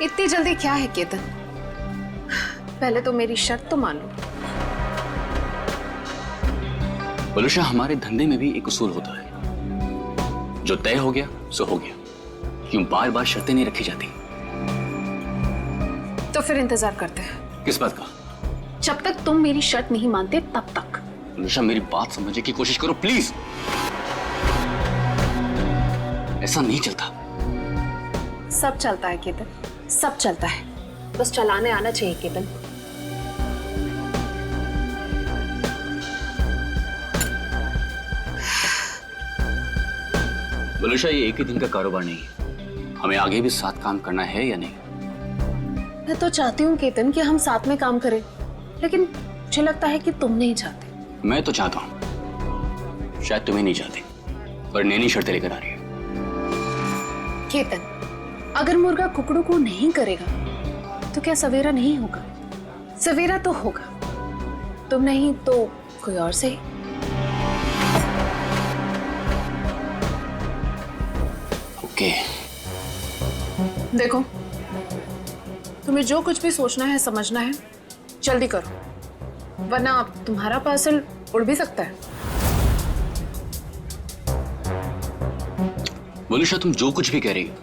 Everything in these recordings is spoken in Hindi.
इतनी जल्दी क्या है केतन? पहले तो मेरी शर्त तो मान लो। बलूशा, हमारे धंधे में भी एक उसूल होता है, जो तय हो गया सो हो गया। क्यों बार बार शर्तें नहीं रखी जाती? तो फिर इंतजार करते हैं। किस बात का? जब तक तुम मेरी शर्त नहीं मानते तब तक। बलूशा, मेरी बात समझने की कोशिश करो प्लीज। ऐसा नहीं चलता। सब चलता है केतन, सब चलता है, बस चलाने आना चाहिए केतन। बलूशा, ये एक ही दिन का कारोबार नहीं है, हमें आगे भी साथ काम करना है या नहीं? मैं तो चाहती हूँ केतन कि हम साथ में काम करें, लेकिन मुझे लगता है कि तुम नहीं चाहते। मैं तो चाहता हूं, शायद तुम्हें नहीं चाहते, पर नैनी शर्तें लेकर आ रही है। केतन, अगर मुर्गा कुकड़ू को नहीं करेगा तो क्या सवेरा नहीं होगा? सवेरा तो होगा, तुम नहीं तो कोई और से। ओके। देखो, तुम्हें जो कुछ भी सोचना है समझना है जल्दी करो, वरना तुम्हारा पार्सल उड़ भी सकता है। बलूशा, तुम जो कुछ भी कह रही हो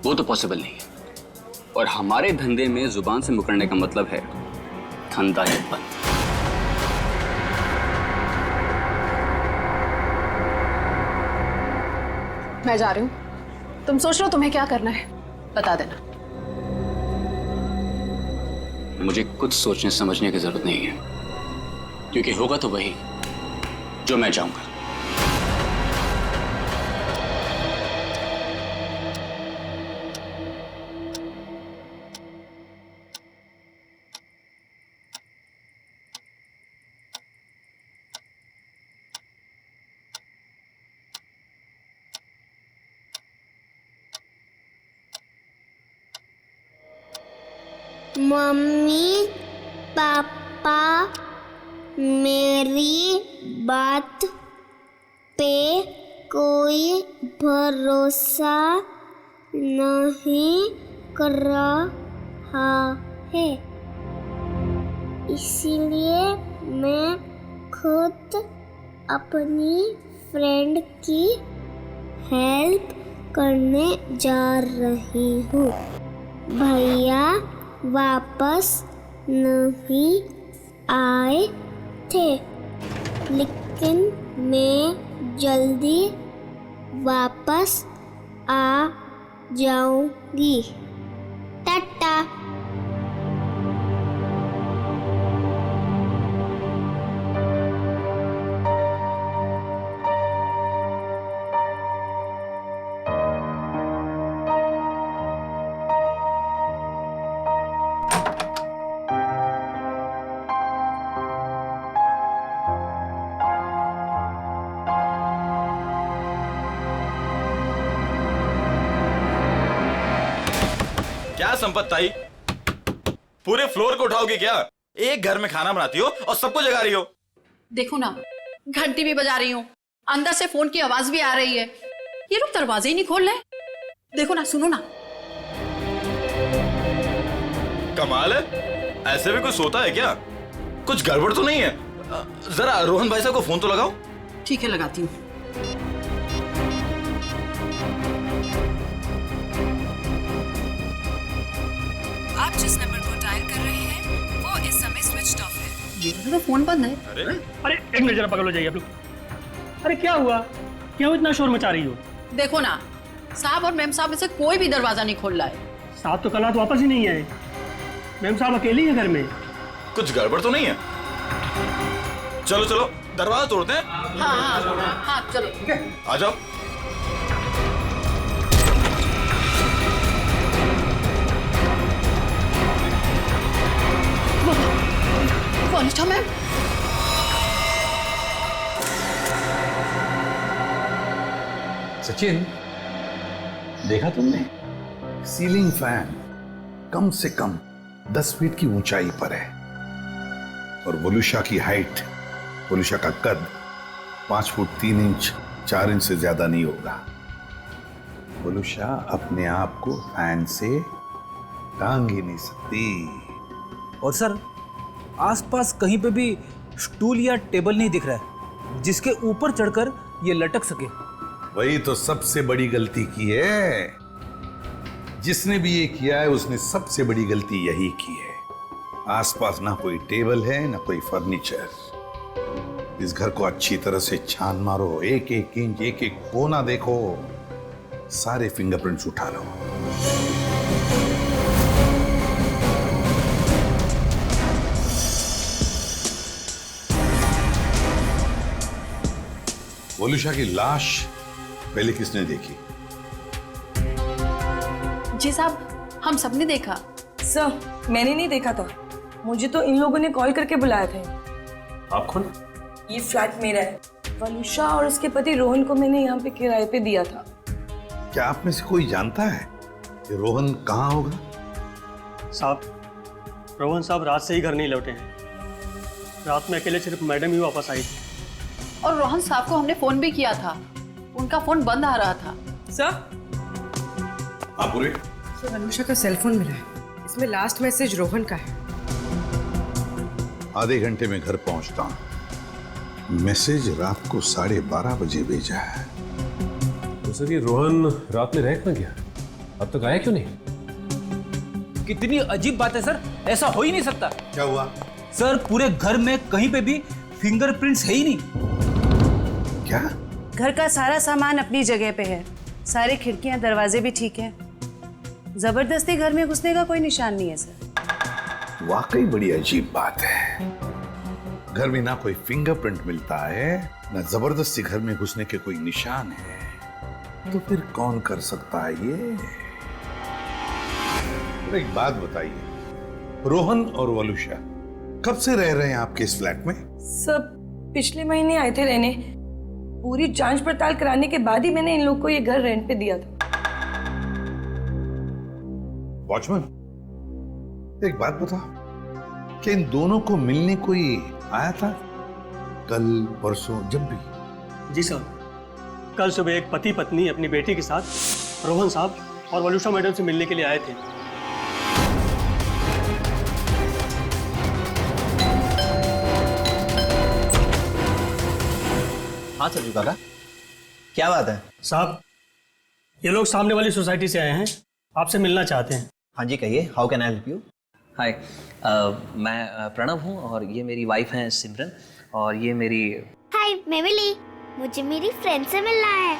वो तो पॉसिबल नहीं है, और हमारे धंधे में जुबान से मुकरने का मतलब है धंधा ही बंद। मैं जा रही हूं, तुम सोच लो तुम्हें क्या करना है, बता देना। मुझे कुछ सोचने समझने की जरूरत नहीं है, क्योंकि होगा तो वही जो मैं चाहूंगा। मम्मी पापा मेरी बात पे कोई भरोसा नहीं कर रहा है, इसीलिए मैं खुद अपनी फ्रेंड की हेल्प करने जा रही हूँ। भैया वापस नहीं आए थे, लेकिन मैं जल्दी वापस आ जाऊंगी। टाटा। क्या संपत ताई, पूरे फ्लोर को उठाओगे क्या? एक घर में खाना बनाती हो और सबको जगा रही हो। देखो ना, घंटी भी बजा रही हूँ, अंदर से फोन की आवाज भी आ रही है, ये लोग दरवाजे ही नहीं खोल रहे। देखो ना, सुनो ना। कमाल है, ऐसे भी कोई सोता है क्या? कुछ गड़बड़ तो नहीं है? जरा रोहन भाई साहब को फोन तो लगाओ। ठीक है, लगाती हूँ। आप जिस नंबर को डायल कर रहे हैं वो इस समय स्विच ऑफ है। ये तो फोन बंद है। अरे एक मिनट, जरा पकड़ लो, जाइए आप लोग। अरे क्या हुआ, क्यों इतना शोर मचा रही हो? देखो ना, साहब और मैम साहब में से कोई भी दरवाजा नहीं खोल रहा है। साहब तो कल रात वापस ही नहीं आए, मैम साहब अकेली है घर में। कुछ गड़बड़ तो नहीं है? चलो चलो दरवाजा तोड़ते हैं। हाँ हाँ हाँ, चलो आ जाओ। कौन था मैम? सचिन, देखा तुमने? सीलिंग फैन कम से कम 10 फीट की ऊंचाई पर है, और बुलुशा की हाइट, बुलुशा का कद 5 फुट 3 इंच 4 इंच से ज्यादा नहीं होगा। बुलुशा अपने आप को फैन से टांग ही नहीं सकती। और सर, आसपास कहीं पे भी स्टूल या टेबल नहीं दिख रहा है जिसके ऊपर चढ़कर ये लटक सके। वही तो सबसे बड़ी गलती की है। जिसने भी ये किया है उसने सबसे बड़ी गलती यही की है। आसपास ना कोई टेबल है ना कोई फर्नीचर। इस घर को अच्छी तरह से छान मारो, एक एक इंच एक एक कोना देखो, सारे फिंगरप्रिंट्स उठा लो। वोलुषा की लाश पहले किसने देखी? जी साहब, हम सबने देखा। सर, मैंने नहीं देखा था, मुझे तो इन लोगों ने कॉल करके बुलाया था। आप कौन? ये फ्लैट मेरा है। वलुषा और उसके पति रोहन को मैंने यहाँ पे किराए पे दिया था। क्या आप में से कोई जानता है कि रोहन कहाँ होगा? साहब, रोहन साहब रात से ही घर नहीं लौटे हैं। रात में अकेले सिर्फ मैडम ही वापस आई थी। और रोहन साहब को हमने फोन भी किया था, उनका फोन बंद आ रहा था। सर, हाँ पूरे। सर, वलुषा का सेल फोन मिला है, इसमें लास्ट मैसेज रोहन का है। आधे घंटे में घर पहुंचता हूं। मैसेज रात को 12:30 बजे भेजा है। तो सर, ये रोहन रात में रह कहाँ गया? अब तक आया क्यों नहीं? कितनी अजीब बात है सर, ऐसा हो ही नहीं सकता। क्या हुआ? सर, पूरे घर में कहीं पे भी फिंगरप्रिंट्स है ही नहीं। क्या? घर का सारा सामान अपनी जगह पे है, सारे खिड़कियां दरवाजे भी ठीक है। जबरदस्ती घर में घुसने का कोई निशान नहीं है सर। वाकई बड़ी अजीब बात है। घर में ना कोई फिंगरप्रिंट मिलता है, ना जबरदस्ती घर में घुसने के कोई निशान है, तो फिर कौन कर सकता है ये? तो एक बात बताइए, रोहन और वलुषा कब से रह रहे हैं आपके इस फ्लैट में? सब पिछले महीने आए थे रहने। पूरी जांच पड़ताल कराने के बाद ही मैंने इन लोग को ये घर रेंट पे दिया था। वॉचमैन, एक बात बताओ, क्या इन दोनों को मिलने कोई आया था कल परसों जब भी? जी साहब, कल सुबह एक पति पत्नी अपनी बेटी के साथ रोहन साहब और वलुषा मैडम से मिलने के लिए आए थे। हाँ सरजू काका, क्या बात है? साहब, ये लोग सामने वाली सोसाइटी से आए हैं, आपसे मिलना चाहते हैं। हाँ जी, कहिए, how can I help you? Hi, मैं प्रणव हूँ और ये मेरी वाइफ हैं सिमरन, और ये मेरी। हाय, मैं मिली। मुझे मेरी फ्रेंड से मिलना है।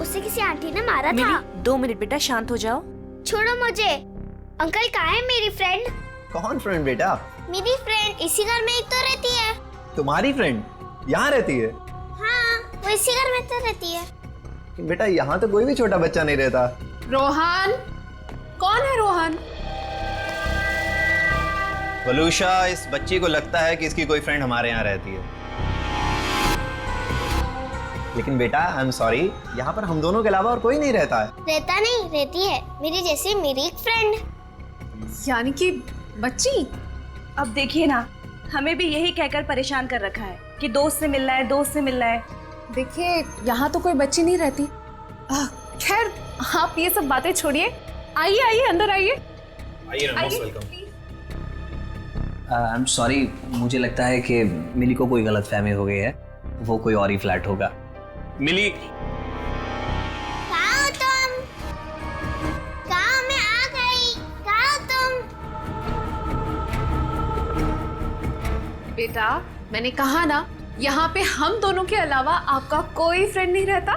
उसे किसी आंटी ने मारा था। 2 मिनट बेटा, शांत हो जाओ। छोड़ो मुझे। अंकल कहाँ है मेरी फ्रेंड? कौन फ्रेंड बेटा? मेरी फ्रेंड इसी घर में ही तो रहती है। तुम्हारी फ्रेंड यहाँ रहती है? हाँ, वो इसी घर में तो रहती है। बेटा, यहाँ तो कोई भी छोटा बच्चा नहीं रहता। रोहन? कौन है रोहन? वलुषा, इस बच्ची को लगता है कि इसकी कोई फ्रेंड हमारे यहाँ रहती है, लेकिन बेटा आई एम सॉरी, यहाँ पर हम दोनों के अलावा और कोई नहीं रहता है। रहता नहीं, रहती है मेरी जैसी मेरी एक फ्रेंड। यानी कि बच्ची? अब देखिए ना, हमें भी यही कहकर परेशान कर रखा है कि दोस्त से मिलना है, दोस्त से मिलना है। देखिए, यहाँ तो कोई बच्ची नहीं रहती। खैर, आप ये सब बातें छोड़िए, आइए आइए अंदर आइए। आई एम सॉरी, मुझे लगता है कि मिली को कोई गलतफहमी हो गई है, वो कोई और ही फ्लैट होगा। मिली, कहाँ हो तुम? कहाँ? मैं आ गई। कहाँ हो तुम? बेटा, मैंने कहा ना, यहाँ पे हम दोनों के अलावा आपका कोई फ्रेंड नहीं रहता।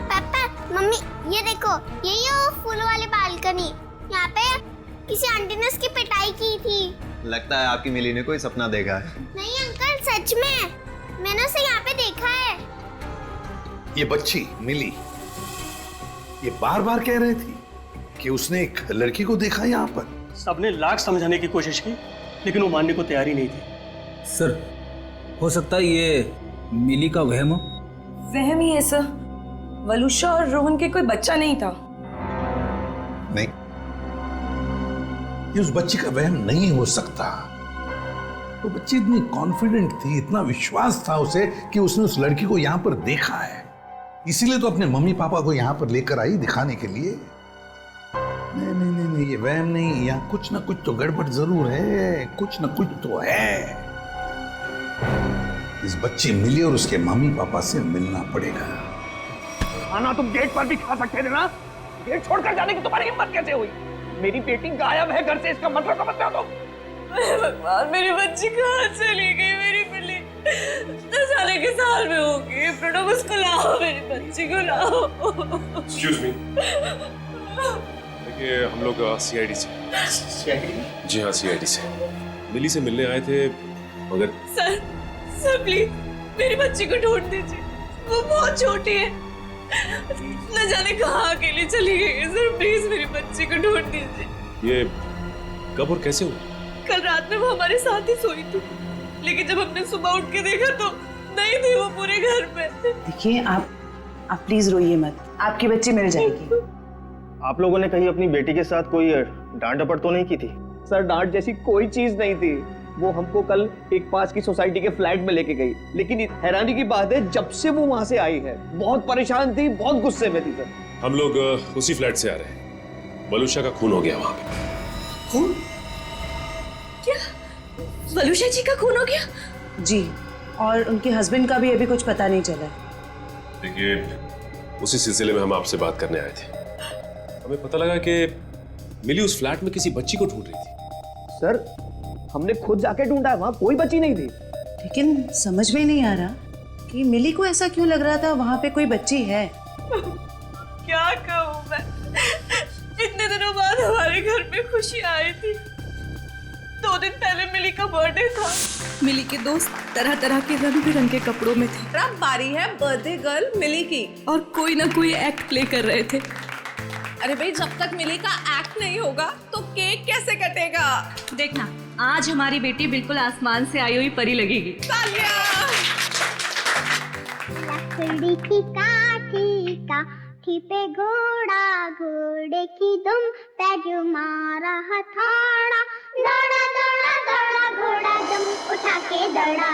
पापा, मम्मी, ये देखो, यही है वो फूल वाली बालकनी। यहाँ पे किसी आंटी ने उसकी पिटाई की थी। लगता है आपकी मिली ने कोई सपना देखा है। नहीं अंकल, सच में मैंने उसे यहाँ पे देखा है। ये बच्ची मिली, ये बार बार कह रही थी कि उसने एक लड़की को देखा यहाँ पर। सबने लाख समझाने की कोशिश की, लेकिन वो मानने को तैयार ही नहीं थी। सर, हो सकता है ये मिली का वहम हो। वहम ही है सर, वलुषा और रोहन के कोई बच्चा नहीं था। नहीं, ये उस बच्ची का वहम नहीं हो सकता। वो बच्ची इतनी कॉन्फिडेंट थी, इतना विश्वास था उसे कि उसने उस लड़की को यहाँ पर देखा है। इसीलिए तो अपने मम्मी पापा को यहाँ पर लेकर आई दिखाने के लिए। नहीं नहीं नहीं नहीं, ये वहम नहीं, यहाँ कुछ ना कुछ तो गड़बड़ जरूर है, कुछ ना कुछ तो है। इस बच्ची मिली और उसके मम्मी पापा से मिलना पड़ेगा। खाना तुम गेट पर भी खा सकते थे ना, गेट छोड़कर जाने की तुम्हारी हिम्मत कैसे हुई? मेरी बेटी गायब है घर से, इसका मतलब समझते हो तुम? भगवान, मेरी बच्ची कहाँ चली गई? मेरी बिल्ली 10 साल के साल में होगी। प्रणव, उसको लाओ, मेरी बच्ची को लाओ। एक्सक्यूज मी, देखिए हम लोग सीआईडी से। जी हाँ, सीआईडी से मिली से मिलने आए थे, मगर सर प्लीज मेरी बच्ची को ढूंढ दीजिए, वो बहुत छोटी है, न जाने कहाँ अकेली चली गई है। सर प्लीज मेरी बच्ची को ढूंढ दीजिए। ये कब और कैसे हुआ? कल रात में वो हमारे साथ ही सोई थी, लेकिन जब हमने सुबह उठ के देखा तो नहीं थी वो पूरे घर में। देखिए आप प्लीज रोइए मत, आपकी बच्ची मिल जाएगी। आप लोगों ने कहीं अपनी बेटी के साथ कोई डांट डपट तो नहीं की थी? सर, डांट जैसी कोई चीज नहीं थी। वो हमको कल एक पास की सोसाइटी के फ्लैट में लेके गई, लेकिन हैरानी की बात है जब से वो वहां से आई है बहुत परेशान थी, बहुत गुस्से में थी। सर, हम लोग उसी फ्लैट से आ रहे हैं। वलुषा का खून हो गया वहां पे। खून? क्या वलुषा जी का खून हो गया? जी, और उनके हस्बैंड का भी अभी कुछ पता नहीं चला। देखिए, उसी सिलसिले में हम आपसे बात करने आए थे। हमें पता लगा कि मिली उस फ्लैट में किसी बच्ची को ढूंढ रही थी। सर, हमने खुद जाके ढूंढा, वहां कोई बच्ची नहीं थी। लेकिन समझ में नहीं आ रहा कि मिली को ऐसा क्यों लग रहा था वहां पे कोई बच्ची है। क्या कहूँ मैं, इतने दिनों बाद हमारे घर में खुशी आई थी। 2 दिन पहले मिली का बर्थडे था। मिली के दोस्त तरह तरह के रंग बिरंगे कपड़ों में थे। अब बारी है बर्थडे गर्ल मिली की, और कोई ना कोई एक्ट प्ले कर रहे थे। अरे भाई, जब तक मिली का एक्ट नहीं होगा तो केक कैसे कटेगा? देखना, आज हमारी बेटी बिल्कुल आसमान से आई हुई परी लगेगी। लकड़ी की काठी पे घोड़ा, घोड़े की दुम पे जो मारा हथौड़ा, दौड़ा दौड़ा दौड़ा घोड़ा दुम उठा के दौड़ा।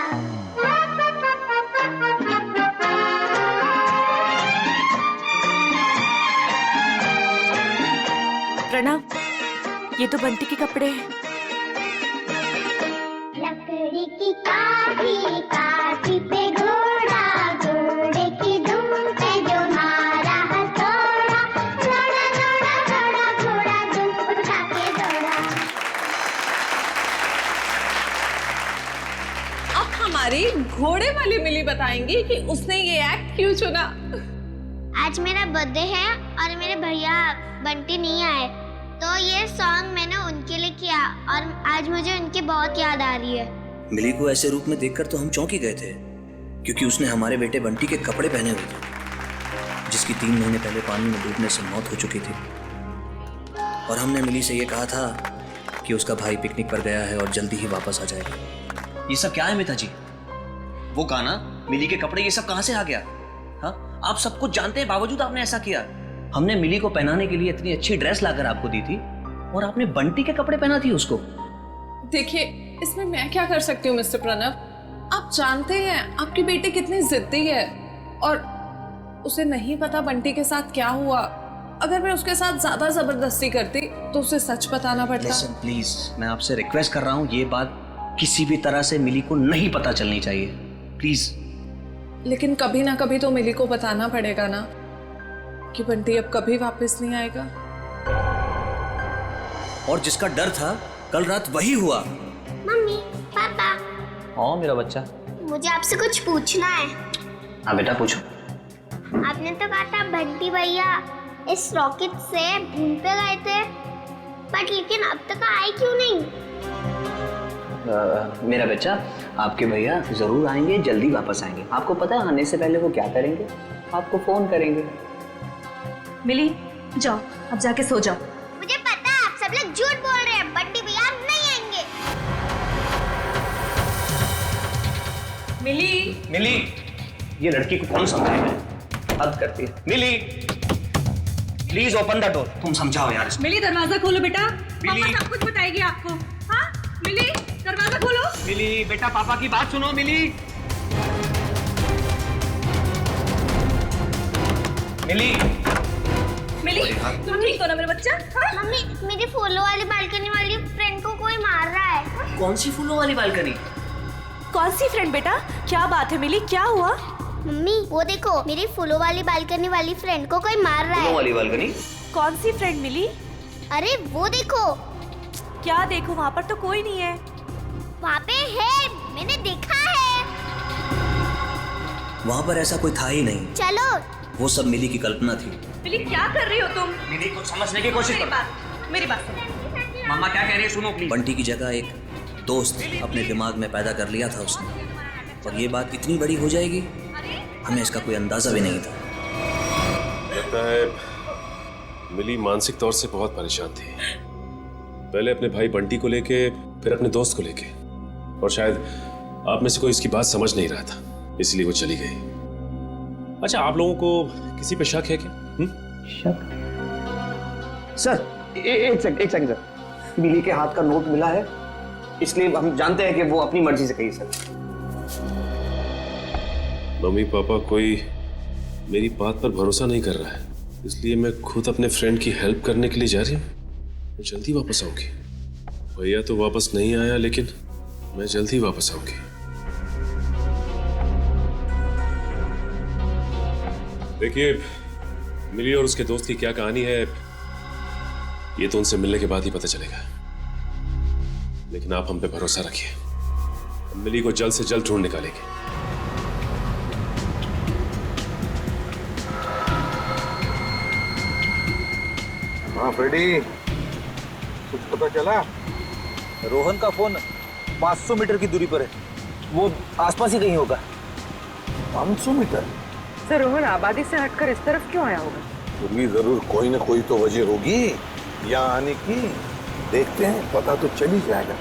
प्रणव, ये तो बंटी के कपड़े हैं। लकड़ी की काठी पे घोड़ा, घोड़े की दुम पे जो मारा हथौड़ा, दौड़ा दौड़ा दौड़ा घोड़ा दुम उठा के दौड़ा। अब हमारी घोड़े वाली मिली बताएंगी कि उसने ये एक्ट क्यों चुना। आज मेरा बर्थडे है और मेरे भैया बंटी नहीं आए, तो ये सॉन्ग मैंने उनके लिए किया और आज मुझे उनकी बहुत याद आ रही है। मिली को ऐसे रूप में देखकर तो हम चौंक ही गए थे, क्योंकि उसने हमारे बेटे बंटी के कपड़े पहने हुए थे, जिसकी 3 महीने पहले पानी में डूबने से मौत हो चुकी थी। और हमने मिली से ये कहा था कि उसका भाई पिकनिक पर गया है और जल्दी ही वापस आ जाएगा। ये सब क्या है मिता जी? वो गाना, मिली के कपड़े, ये सब कहाँ से आ गया? हाँ, आप सब कुछ जानते हैं, बावजूद आपने ऐसा किया। हमने मिली को पहनाने के लिए इतनी अच्छी ड्रेस लाकर आपको दी थी और आपने बंटी के कपड़े पहना दिए उसको। देखिए, इसमें मैं क्या कर सकती हूँ मिस्टर प्रणव? आप जानते हैं आपकी बेटी कितनी जिद्दी है, और उसे नहीं पता बंटी के साथ क्या हुआ। अगर मैं उसके साथ ज्यादा जबरदस्ती करती तो उसे सच बताना पड़ता। लिसन प्लीज, मैं आपसे रिक्वेस्ट कर रहा हूँ, ये बात किसी भी तरह से मिली को नहीं पता चलनी चाहिए, प्लीज। लेकिन कभी ना कभी तो मिली को बताना पड़ेगा ना कि बंटी अब कभी वापस नहीं आएगा। और जिसका डर था कल रात वही हुआ। मम्मी, पापा, हाँ मेरा बच्चा, मुझे आपसे कुछ पूछना है। हाँ बेटा पूछो। आपने तो कहा था बंटी भैया इस रॉकेट से मून पे गए थे, बट लेकिन अब तक आए क्यों नहीं? मेरा बच्चा, आपके भैया जरूर आएंगे, जल्दी वापस आएंगे। आपको पता है आने से पहले वो क्या करेंगे? आपको फोन करेंगे। मिली, जाओ अब जाके सो जाओ। मुझे पता है आप सब लोग झूठ बोल रहे हैं, बंटी भैया नहीं आएंगे। मिली, ये लड़की को कौन समझाएगा? हद करती है। मिली, प्लीज ओपन द डोर। तुम समझाओ यार। मिली, दरवाजा खोलो बेटा, पापा सब कुछ बताएगी आपको। हाँ मिली, दरवाजा खोलो। मिली बेटा, पापा की बात सुनो। मिली, मिली मिली, तुम ठीक हो ना मेरे बच्चा? हाँ? मम्मी, मेरी फूलों वाली बालकनी वाली फ्रेंड को कोई मार रहा है। कौन सी फूलों वाली बालकनी? कौन सी फ्रेंड बेटा? क्या बात है मिली, क्या हुआ? मम्मी वो देखो, मेरी फूलों वाली बालकनी वाली फ्रेंड को कोई मार रहा है। फूलों वाली बालकनी? कौन सी फ्रेंड मिली? अरे वो देखो। क्या देखो, वहाँ पर तो कोई नहीं है। वहाँ पे है, मैंने देखा है। वहाँ पर ऐसा कोई था ही नहीं। चलो। वो सब मिली की कल्पना थी। मिली क्या कर रही हो तुम? मिली कुछ समझने की कोशिश करो। मेरी बात सुनो। मम्मा क्या कह रही है सुनो प्लीज। बंटी की जगह एक दोस्त अपने दिमाग में पैदा कर लिया था उसने, और ये बात इतनी बड़ी हो जाएगी हमें इसका कोई अंदाजा भी नहीं था। लगता है मिली मानसिक तौर से बहुत परेशान थी, पहले अपने भाई बंटी को लेके, फिर अपने दोस्त को लेके, और शायद आप में से कोई इसकी बात समझ नहीं रहा था, इसलिए वो चली गई। अच्छा, आप लोगों को किसी पे शक है क्या? शक? सर एक सेकंड सर, मिली के हाथ का नोट मिला है, इसलिए हम जानते हैं कि वो अपनी मर्जी से गई। सर मम्मी पापा कोई मेरी बात पर भरोसा नहीं कर रहा है, इसलिए मैं खुद अपने फ्रेंड की हेल्प करने के लिए जा रही हूँ। मैं जल्दी वापस आऊंगी। भैया तो वापस नहीं आया, लेकिन मैं जल्दी वापस आऊंगी। देखिए, मिली और उसके दोस्त की क्या कहानी है ये तो उनसे मिलने के बाद ही पता चलेगा, लेकिन आप हम पे भरोसा रखिए, हम मिली को जल्द से जल्द ढूंढ निकालेंगे। हाँ फ्रेडी, कुछ पता चला? रोहन का फोन 500 मीटर की दूरी पर है, वो आसपास ही कहीं होगा। 500 मीटर? सर रोहन आबादी से हटकर इस तरफ क्यों आया होगा? फिर भी जरूर कोई ना कोई तो वजह होगी यहाँ आने की। देखते हैं, पता तो चल ही जाएगा।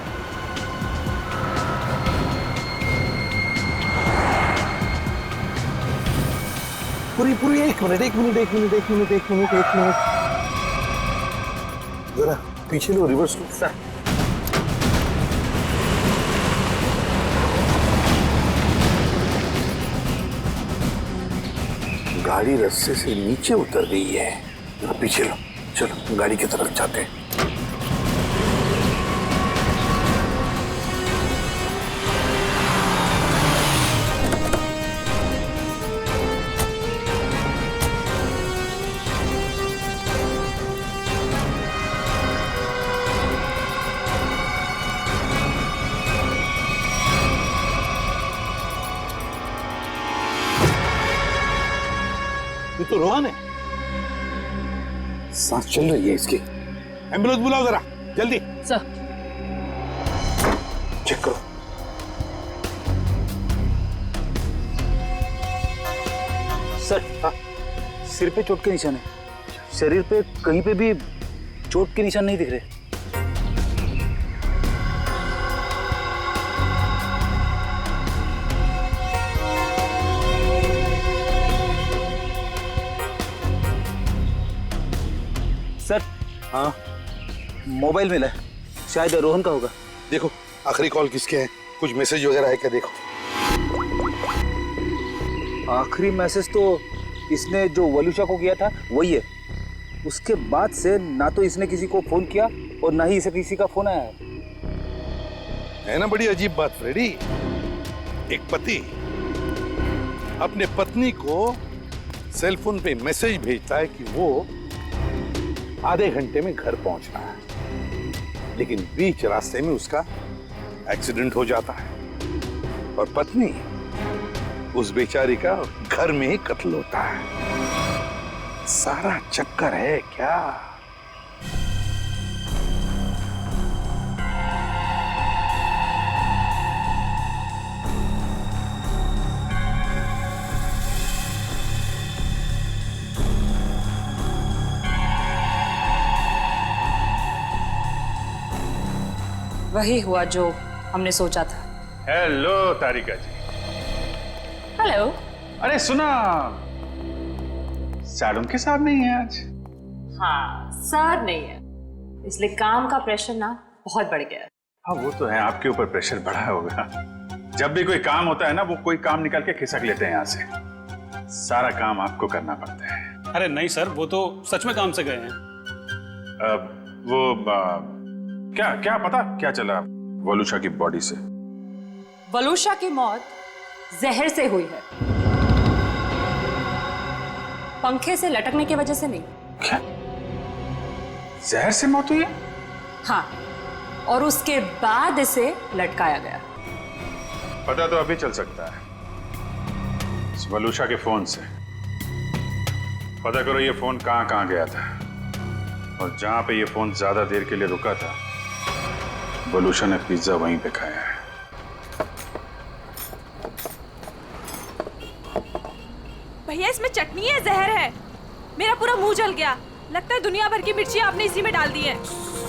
पूरी एक मिनट जरा पीछे लो, रिवर्स लो। सर गाड़ी रास्ते से नीचे उतर गई है, जरा पीछे लो। चलो गाड़ी की तरफ जाते हैं। ये तो रोहन है, सांस चल रही है इसकी। एम्बुलेंस बुलाओ जरा जल्दी। सर चेक करो। सर सिर पे चोट के निशान है, शरीर पे कहीं पे भी चोट के निशान नहीं दिख रहे। सर हाँ, मोबाइल मिला है, शायद रोहन का होगा। देखो आखिरी कॉल किसके है, कुछ मैसेज वगैरह है क्या? देखो आखिरी मैसेज तो इसने जो वलुषा को किया था वही है। उसके बाद से ना तो इसने किसी को फोन किया और ना ही इसे किसी का फोन आया है ना। बड़ी अजीब बात फ्रेडी, एक पति अपने पत्नी को सेल फोन पे मैसेज भेजता है कि वो आधे घंटे में घर पहुंचना है, लेकिन बीच रास्ते में उसका एक्सीडेंट हो जाता है और पत्नी उस बेचारी का घर में ही कत्ल होता है। सारा चक्कर है क्या? वही हुआ जो हमने सोचा था। हेलो तारिका जी। हेलो। अरे सुना, सर उनके साथ नहीं है आज। हाँ सर नहीं है, इसलिए काम का प्रेशर ना बहुत बढ़ गया है। हाँ वो तो है, आपके ऊपर प्रेशर बढ़ा होगा। जब भी कोई काम होता है ना, वो कोई काम निकाल के खिसक लेते हैं यहाँ से। सारा काम आपको करना पड़ता है। अरे नहीं सर, वो तो सच में काम से गए हैं। क्या क्या पता क्या चला वलुषा की बॉडी से? वलुषा की मौत जहर से हुई है, पंखे से लटकने की वजह से नहीं। क्या? जहर से मौत हुई है? हाँ, और उसके बाद इसे लटकाया गया। पता तो अभी चल सकता है इस वलुषा के फोन से। पता करो ये फोन कहां कहां गया था, और जहां पे ये फोन ज्यादा देर के लिए रुका था वलुषा ने पिज्जा वहीं पे खाया है। भैया इसमें चटनी है जहर है? मेरा पूरा मुंह जल गया। लगता है दुनिया भर की मिर्ची आपने इसी में डाल दी है।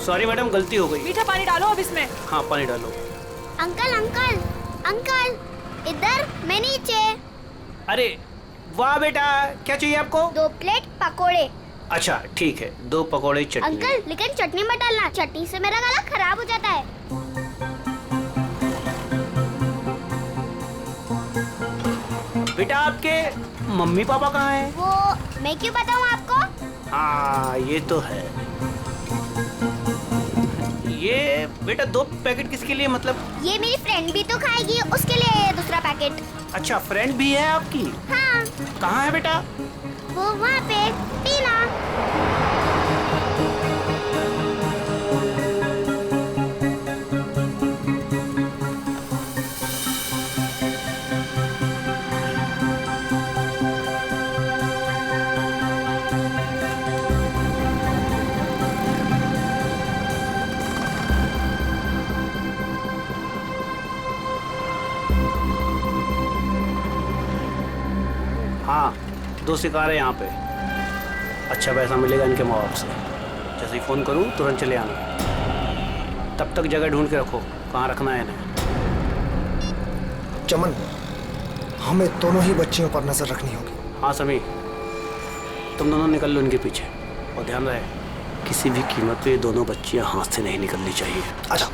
सॉरी मैडम, गलती हो गई। मीठा पानी डालो अब इसमें। हाँ पानी डालो। अंकल अंकल अंकल, इधर, मैं नीचे। अरे वाह बेटा, क्या चाहिए आपको? 2 प्लेट पकोड़े। अच्छा ठीक है, 2 पकोड़े चटनी। अंकल लेकिन चटनी मत डालना, चटनी से मेरा गला खराब हो जाता है। बेटा आपके मम्मी पापा कहाँ हैं? वो मैं क्यों बताऊँ आपको? हाँ ये तो है। ये बेटा 2 पैकेट किसके लिए, मतलब? ये मेरी फ्रेंड भी तो खाएगी, उसके लिए है दूसरा पैकेट। अच्छा फ्रेंड भी है आपकी? हाँ। कहाँ है बेटा? वो वहाँ पे, पीना। हाँ 2 शिकार है यहाँ पे। अच्छा पैसा मिलेगा इनके माँ बाप से। जैसे ही फ़ोन करूँ तुरंत चले आना। तब तक जगह ढूंढ के रखो कहाँ रखना है इन्हें। चमन, हमें दोनों ही बच्चियों पर नजर रखनी होगी। हाँ समी, तुम दोनों निकल लो इनके पीछे, और ध्यान रहे किसी भी कीमत पे ये दोनों बच्चियाँ हाथ से नहीं निकलनी चाहिए। अच्छा।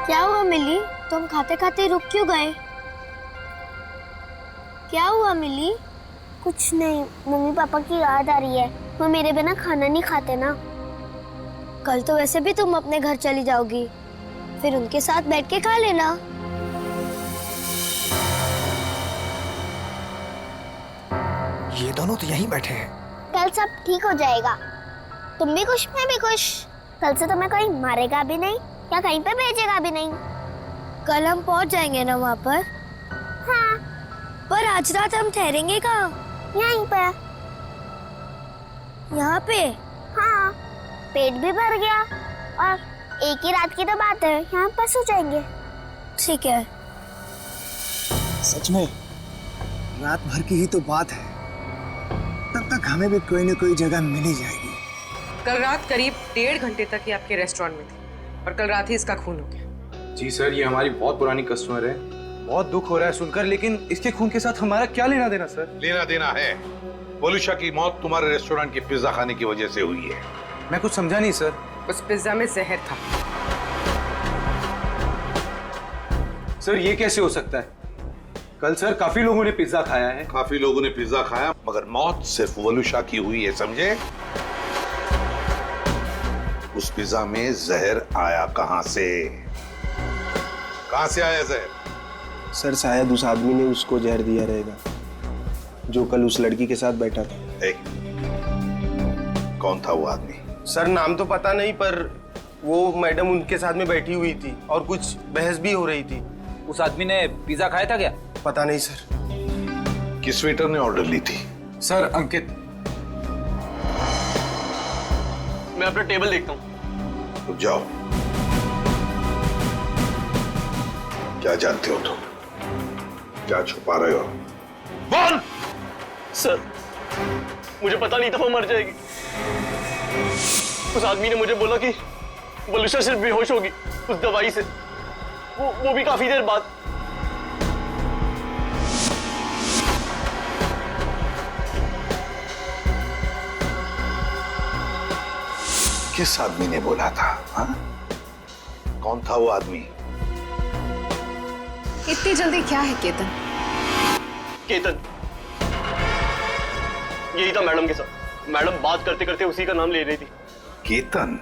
क्या हुआ मिली, तुम खाते खाते रुक क्यों गए? क्या हुआ मिली? कुछ नहीं, मम्मी पापा की याद आ रही है। वो मेरे बिना खाना नहीं खाते ना। कल तो वैसे भी तुम अपने घर चली जाओगी, फिर उनके साथ बैठ के खा लेना। ये दोनों तो यहीं बैठे हैं। कल सब ठीक हो जाएगा। तुम भी खुश, मैं भी खुश। कल से तुम्हें कोई मारेगा भी नहीं या कहीं पे भेजेगा भी नहीं। कल हम पहुंच जाएंगे ना वहाँ पर? हाँ। पर आज रात हम ठहरेंगे कहाँ? यहीं पे। यहाँ पे? हाँ। पेट भी भर गया और एक ही रात की तो बात है, यहाँ पर सो जाएंगे। ठीक है। सच में रात भर की ही तो बात है, तब तक हमें भी कोई न कोई जगह मिल ही जाएगी। कल रात करीब 1.5 घंटे तक ये आपके रेस्टोरेंट में थी और कल रात ही इसका खून हो गया। जी सर, ये हमारी बहुत पुरानी कस्टमर है। बहुत दुख हो रहा है सुनकर, लेकिन इसके खून के साथ हमारा क्या लेना देना सर? लेना देना है। वलुषा की मौत तुम्हारे रेस्टोरेंट के पिज्जा खाने की वजह से हुई है। मैं कुछ समझा नहीं सर। उस पिज्जा में जहर था। सर ये कैसे हो सकता है? कल सर काफी लोगों ने पिज्जा खाया है। काफी लोगों ने पिज्जा खाया, मगर मौत सिर्फ वलुषा की हुई है, समझे? उस पिज्जा में जहर आया कहां से? कहां से आया जहर? सर शायद उस आदमी ने उसको जहर दिया रहेगा जो कल उस लड़की के साथ बैठा था। कौन था वो आदमी? सर नाम तो पता नहीं, पर वो मैडम उनके साथ में बैठी हुई थी और कुछ बहस भी हो रही थी। उस आदमी ने पिज्जा खाया था क्या? पता नहीं सर। किस वेटर ने ऑर्डर ली थी? सर अंकित। मैं अपना टेबल देखता हूँ। तो जाओ। क्या जानते हो तुम? क्या छुपा रहे हो? बोल! सर मुझे पता नहीं था वो मर जाएगी। उस आदमी ने मुझे बोला कि वलुषा सिर्फ बेहोश होगी उस दवाई से, वो भी काफी देर बाद। किस आदमी ने बोला था? हाँ? कौन था वो आदमी? इतनी जल्दी क्या है केतन? केतन, यही था मैडम के साथ। मैडम बात करते करते उसी का नाम ले रही थी। केतन?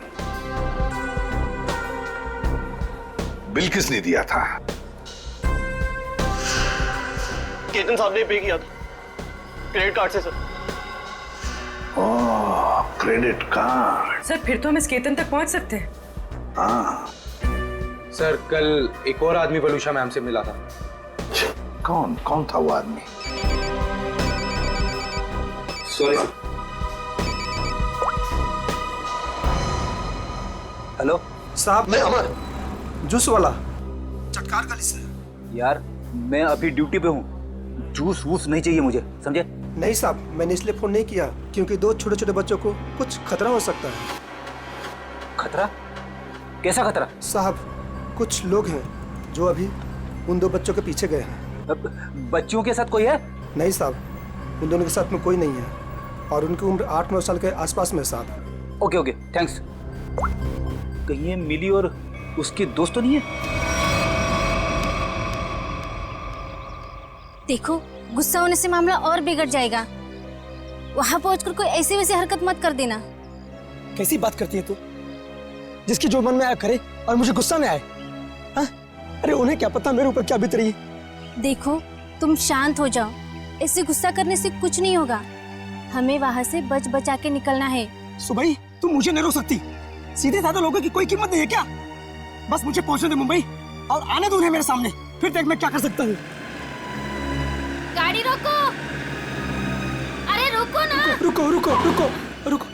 बिल किसने दिया था? केतन साहब ने पे किया था क्रेडिट कार्ड से सर। ओह, क्रेडिट कार्ड। सर फिर तो हम इस केतन तक पहुंच सकते हैं। हाँ सर कल एक और आदमी वलूषा मैम से मिला था। कौन कौन था वो आदमी? सॉरी। हेलो साहब, मैं अमर, जूस वाला, चटकार गली से। यार मैं अभी ड्यूटी पे हूँ, जूस वूस नहीं चाहिए मुझे, समझे? नहीं साहब, मैंने इसलिए फोन नहीं किया क्योंकि 2 छोटे छोटे बच्चों को कुछ खतरा हो सकता है। खतरा? कैसा खतरा? साहब, कुछ लोग हैं जो अभी उन 2 बच्चों के पीछे गए हैं। बच्चों के साथ कोई है? नहीं साहब, उन दोनों के साथ में कोई नहीं है और उनकी उम्र 8-9 साल के आसपास में साहब। Okay okay, thanks. कहीं ये मिली और उसके दोस्त तो नहीं है? देखो, गुस्सा होने से मामला और बिगड़ जाएगा। वहां पहुंचकर कोई ऐसी वैसी हरकत मत कर देना। कैसी बात करती है तू? जिसकी जो मन में आया करे और मुझे गुस्सा में आए? हाँ? अरे उन्हें क्या पता मेरे ऊपर क्या बीत रही है। देखो, तुम शांत हो जाओ। ऐसे गुस्सा करने से कुछ नहीं होगा। हमें वहां से बच बचा के निकलना है। सुबह तुम मुझे नहीं रोक सकती। सीधे साधे लोगों की कोई कीमत नहीं है क्या? बस मुझे पहुंचने दे मुंबई और आने दो उन्हें मेरे सामने, फिर देख मैं क्या कर सकता हूँ। गाड़ी रोको। अरे रोको ना। रुको रुको रुको रुको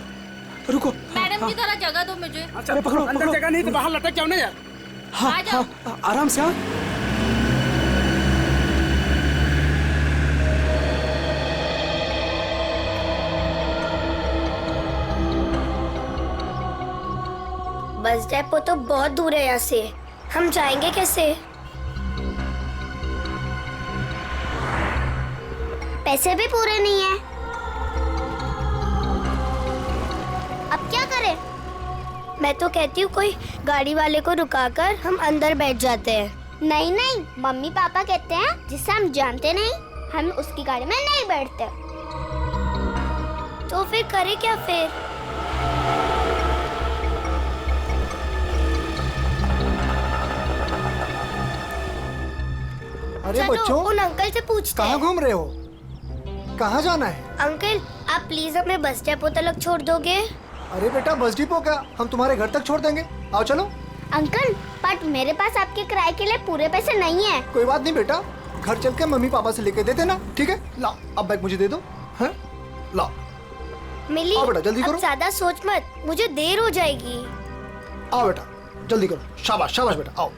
रुको। मैडम की तरह जगह दो मुझे। अरे पकड़ो, अंदर जगह नहीं तो बाहर लटक जाओ ना यार। हाँ हाँ, आराम से। हाँ बस डेपो तो बहुत दूर है यहाँ से, हम जाएंगे कैसे? पैसे भी पूरे नहीं है। अब क्या करें? मैं तो कहती हूँ कोई गाड़ी वाले को रुकाकर हम अंदर बैठ जाते हैं। नहीं नहीं, मम्मी पापा कहते हैं जिसे हम जानते नहीं हम उसकी गाड़ी में नहीं बैठते। तो फिर करें क्या फिर? अरे बच्चों, उन अंकल से पूछते कहाँ हैं। घूम रहे हो? कहाँ जाना है? अंकल, आप प्लीज हमें बस डेपो तक छोड़ दोगे? अरे बेटा, बस डिपो क्या, हम तुम्हारे घर तक छोड़ देंगे। आओ चलो। अंकल, बट मेरे पास आपके किराए के लिए पूरे पैसे नहीं है। कोई बात नहीं बेटा, घर चल के मम्मी पापा से लेके दे देना, ठीक है? ला, अब बैग मुझे दे दो। हैं? ला। मिली, आओ बेटा, जल्दी अब करो। ज्यादा सोच मत, मुझे देर हो जाएगी। आओ बेटा, जल्दी करो। शाबाश शाबाश बेटा, आओ।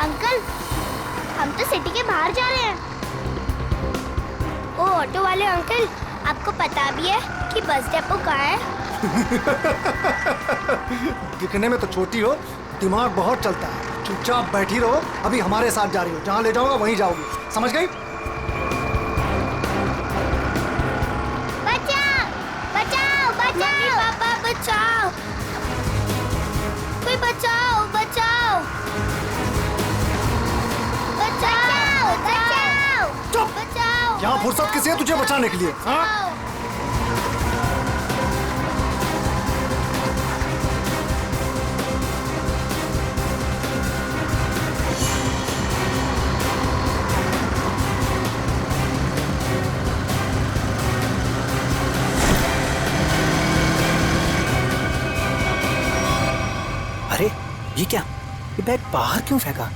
अंकल, हम तो सिटी के बाहर जा रहे हैं। ओ ऑटो वाले अंकल, आपको पता भी है कि बस डेपो कहाँ है? दिखने में तो छोटी हो, दिमाग बहुत चलता है। चुपचाप बैठी रहो, अभी हमारे साथ जा रही हो, जहाँ ले जाऊंगा वहीं जाओगी, समझ गई? बचाओ बचाओ बचाओ, मम्मी पापा बचाओ, कोई बचाओ बचाओ बचाओ बचाओ। चुप! बचाओ। यहाँ फुर्सत किसी है तुझे बचाने के लिए? हाँ? अरे ये क्या, ये बैग बाहर क्यों फेंका?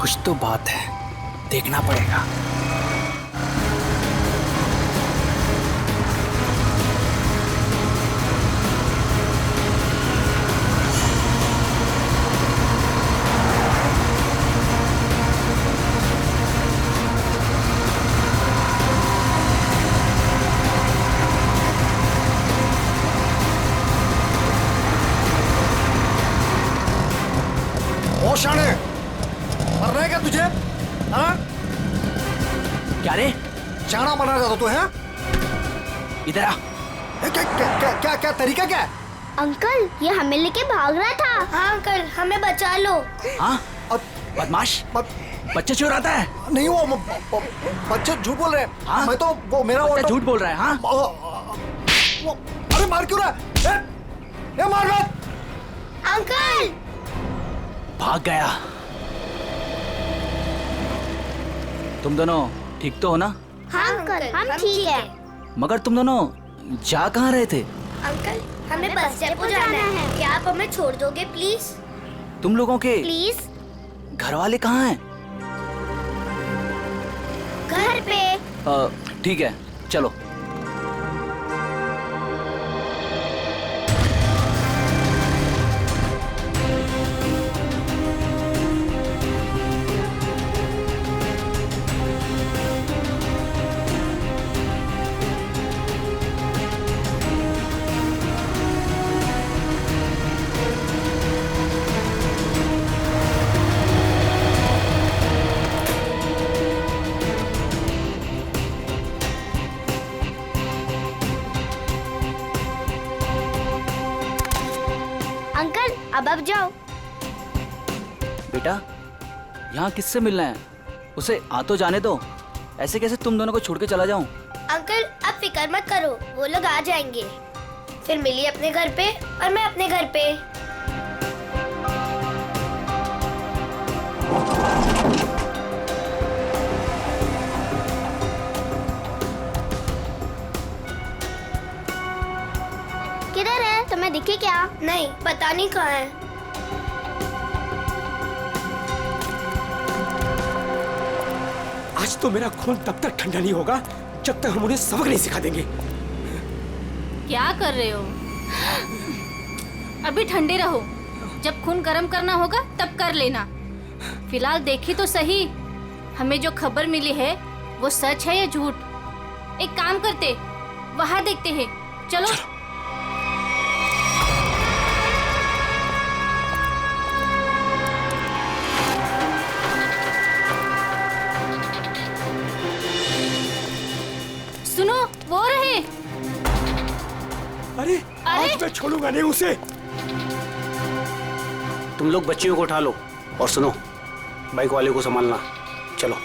कुछ तो बात है, देखना पड़ेगा। ओ शाने, मर रहा है क्या तुझे? हाँ? क्या रे? शाना बना रहा था तू, है? इधर आ। क्या तरीका क्या है? अंकल, ये हमें लेके भाग रहा था। हाँ अंकल, हमें बचा लो। हाँ? बदमाश, बच्चे चुराता है? नहीं, वो बच्चे झूठ बोल रहे हैं। हाँ? मैं तो वो मेरा बच्चा झूठ बोल रहा है। हाँ? अरे मार क्यों रहा है? ये मार मत। अंकल! भाग गया। तुम दोनों ठीक तो हो ना? हाँ अंकल, हम ठीक है। मगर तुम दोनों जा कहाँ रहे थे? अंकल, हमें बस डेपो जाना है। क्या आप हमें छोड़ दोगे प्लीज? तुम लोगों के प्लीज? घर वाले कहाँ हैं? घर पे। ठीक है, चलो। अंकल, अब जाओ। बेटा, यहाँ किससे मिलना है? उसे आ तो जाने दो। ऐसे कैसे तुम दोनों को छोड़ के चला जाऊं? अंकल, आप फिक्र मत करो, वो लोग आ जाएंगे। फिर मिली अपने घर पे और मैं अपने घर पे। किधर है? तुम्हें दिखे क्या? नहीं, पता नहीं कहाँ है। आज तो मेरा खून तब तक ठंडा नहीं होगा जब तक हम उन्हें सबक नहीं सिखा देंगे। क्या कर रहे हो? अभी ठंडे रहो, जब खून गर्म करना होगा तब कर लेना। फिलहाल देखी तो सही, हमें जो खबर मिली है वो सच है या झूठ? एक काम करते, वहाँ देखते हैं। चलो। सुनो, वो रहे। अरे आज मैं छोड़ूंगा नहीं उसे। तुम लोग बच्चियों को उठा लो और सुनो, बाइक वाले को संभालना। चलो।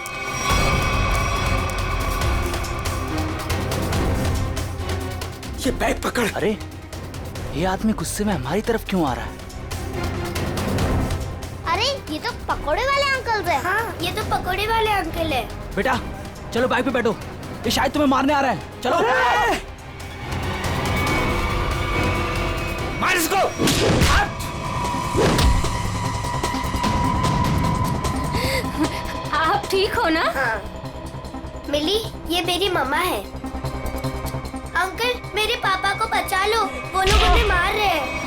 ये बैग पकड़। अरे, ये आदमी गुस्से में हमारी तरफ क्यों आ रहा है? अरे, ये तो पकोड़े वाले अंकल है। हाँ, ये तो पकोड़े वाले अंकल है। बेटा, चलो बाइक पे बैठो। ये शायद तुम्हें मारने आ रहा है। चलो। मार इसको। आप ठीक हो ना? हाँ। मिली, ये मेरी मम्मा है। अंकल, मेरे पापा को बचा लो, वो लोग हमें मार रहे हैं।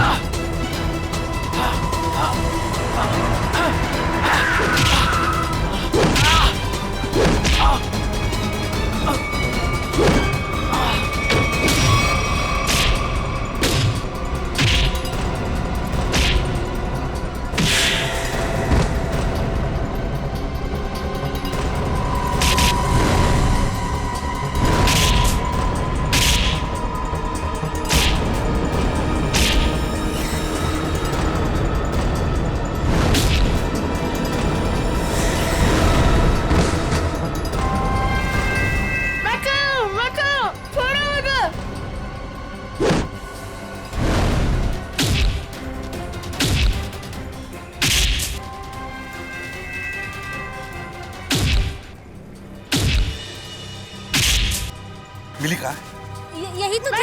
Ah! मिली कहाँ? यही तो थी।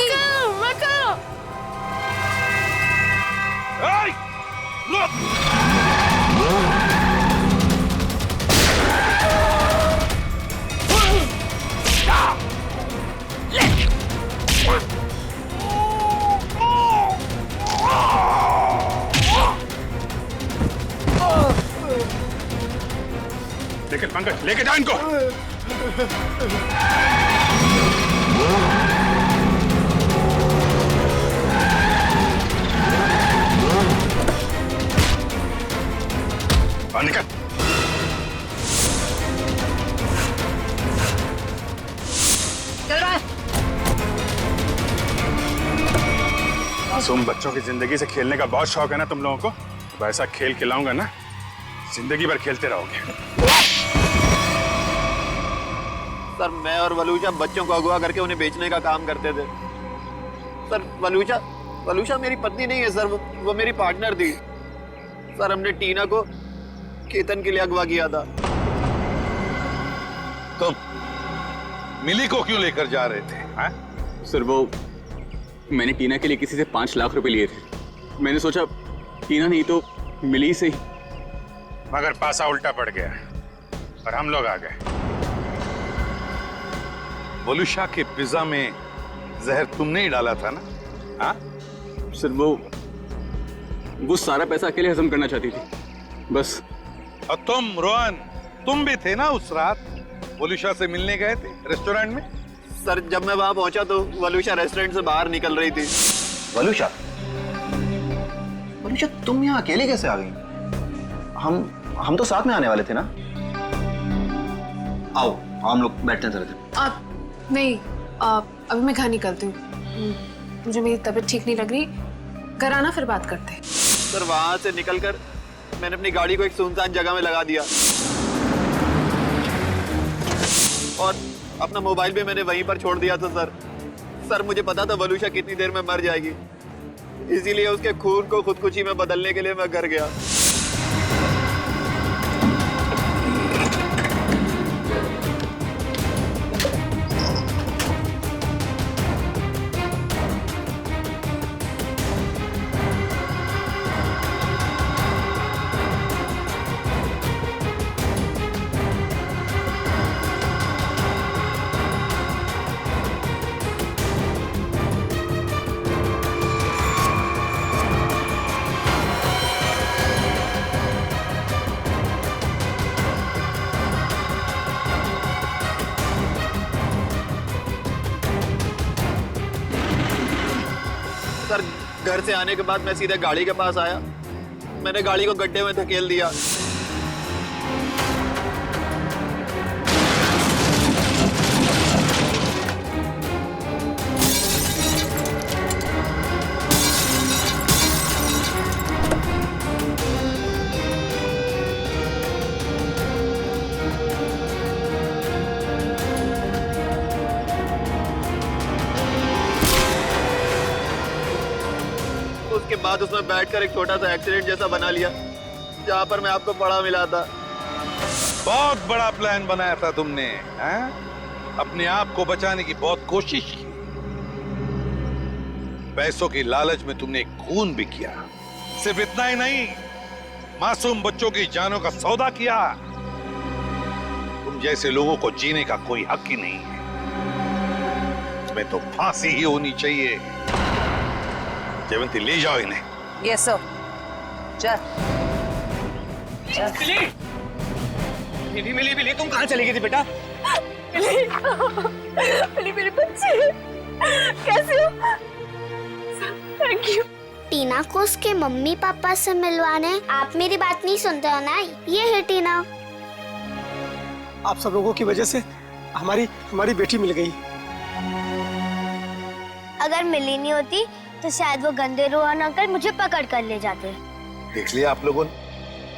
लेकिन पंकज लेके जा इनको। निकल। चल रहा है। मासूम बच्चों की जिंदगी से खेलने का बहुत शौक है ना तुम लोगों को? तो ऐसा खेल खिलाऊंगा ना, जिंदगी भर खेलते रहोगे। सर मैं और वलूशा बच्चों को अगवा करके उन्हें बेचने का काम करते थे। सर वलूशा मेरी पत्नी नहीं है सर, वो मेरी पार्टनर थी। सर हमने टीना को केतन के लिए अगवा किया था। तुम मिली को क्यों लेकर जा रहे थे? हा? सर वो मैंने टीना के लिए किसी से 5 लाख रुपए लिए थे। मैंने सोचा टीना नहीं तो मिली से ही। मगर पासा उल्टा पड़ गया और हम लोग आ गए। वलूशा के पिज्जा में जहर तुमने ही डाला था ना? हाँ? सर वो सारा पैसा अकेले हजम करना चाहती थी बस। और तुम रोहन, तुम भी थे ना उस रात वलूशा से मिलने गए थे रेस्टोरेंट में? सर जब मैं वहां पहुंचा तो वलूशा रेस्टोरेंट से बाहर निकल रही थी। वलूशा तुम यहाँ अकेले कैसे आ गई? हम तो साथ में आने वाले थे ना। आओ हम लोग बैठते हैं जरा। नहीं अभी मैं घर निकलती हूँ, मुझे मेरी तबीयत ठीक नहीं लग रही। घर आना फिर बात करते हैं। सर वहां से निकलकर मैंने अपनी गाड़ी को एक सुनसान जगह में लगा दिया और अपना मोबाइल भी मैंने वहीं पर छोड़ दिया था। सर मुझे पता था वलूशा कितनी देर में मर जाएगी, इसीलिए उसके खून को खुदकुशी में बदलने के लिए मैं घर गया। सर घर से आने के बाद मैं सीधे गाड़ी के पास आया, मैंने गाड़ी को गड्ढे में धकेल दिया। उसके बाद उसमें बैठकर एक छोटा सा एक्सीडेंट जैसा बना लिया जहां पर मैं आपको पड़ा मिला था। बहुत बड़ा प्लान बनाया था तुमने, हैं? अपने आप को बचाने की बहुत कोशिश की। पैसों की लालच में तुमने खून भी किया। सिर्फ इतना ही नहीं, मासूम बच्चों की जानों का सौदा किया। तुम जैसे लोगों को जीने का कोई हक ही नहीं है। तुम्हें तो फांसी ही होनी चाहिए। जयवंती ले जाओ इन्हें। Yes sir. चल मिली तुम कहाँ चली गई थी बेटा? मिली मेरे बच्चे कैसे हो? Thank you. टीना को उसके मम्मी पापा से मिलवाने। आप मेरी बात नहीं सुनते हो ना? ये है टीना। आप सब लोगों की वजह से हमारी बेटी मिल गई। अगर मिली नहीं होती तो शायद वो गंदे रोहन अंकल मुझे पकड़ कर ले जाते। देख लिया आप लोगों ने,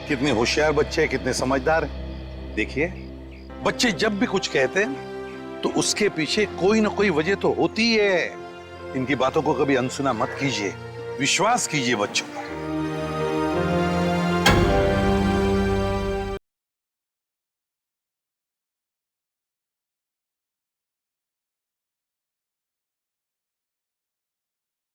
कितने होशियार बच्चे हैं, कितने समझदार हैं। देखिए बच्चे जब भी कुछ कहते हैं तो उसके पीछे कोई ना कोई वजह तो होती है। इनकी बातों को कभी अनसुना मत कीजिए, विश्वास कीजिए बच्चों पर।